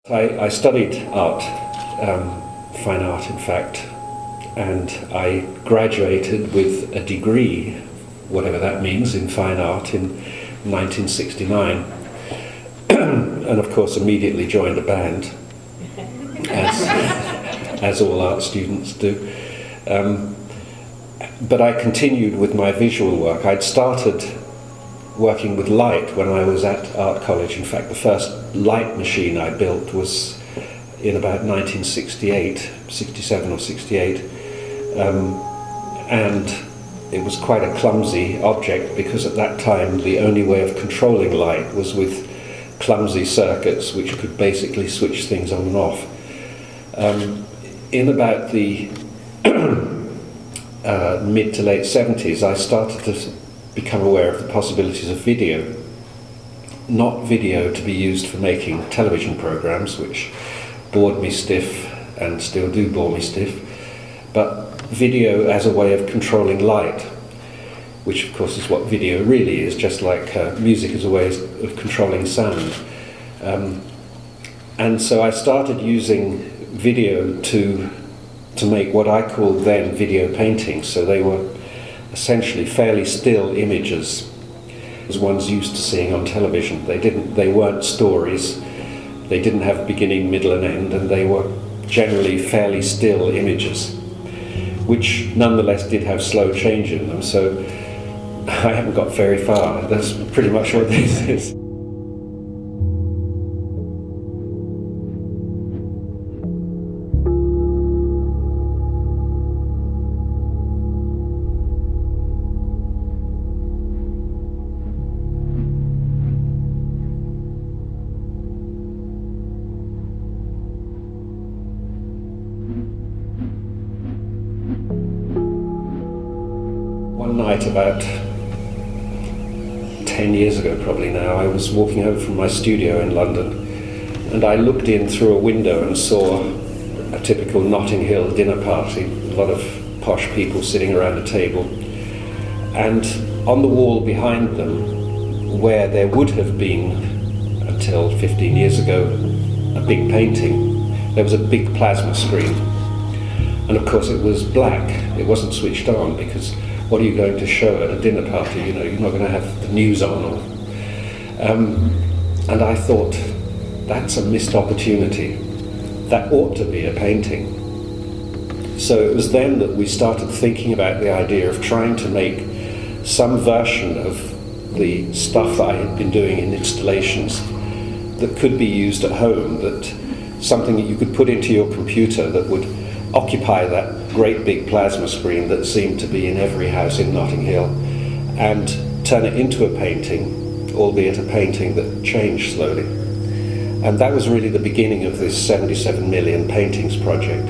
I studied art, fine art in fact, and I graduated with a degree, whatever that means, in fine art in 1969, and of course immediately joined a band, as all art students do. But I continued with my visual work. I'd started working with light when I was at art college. In fact, the first light machine I built was in about 1968, 67 or 68, and it was quite a clumsy object because at that time the only way of controlling light was with clumsy circuits which could basically switch things on and off. In about the mid to late 70s, I started to become aware of the possibilities of video. Not video to be used for making television programs, which bored me stiff and still do bore me stiff, but video as a way of controlling light, which of course is what video really is, just like music is a way of controlling sound. And so I started using video to make what I called then video paintings. So they were essentially fairly still images, as one's used to seeing on television. They weren't stories, they didn't have beginning, middle and end, and they were generally fairly still images, which nonetheless did have slow change in them, so I haven't got very far. That's pretty much what this is. One night about 10 years ago probably now, I was walking home from my studio in London and I looked in through a window and saw a typical Notting Hill dinner party, a lot of posh people sitting around a table, and on the wall behind them, where there would have been, until 15 years ago, a big painting, there was a big plasma screen. And of course it was black, it wasn't switched on, because what are you going to show at a dinner party? You know, you're not going to have the news on. And I thought, that's a missed opportunity. That ought to be a painting. So it was then that we started thinking about the idea of trying to make some version of the stuff that I had been doing in installations that could be used at home, that something that you could put into your computer that would occupy that great big plasma screen that seemed to be in every house in Notting Hill, and turn it into a painting, albeit a painting that changed slowly. And that was really the beginning of this 77 million paintings project.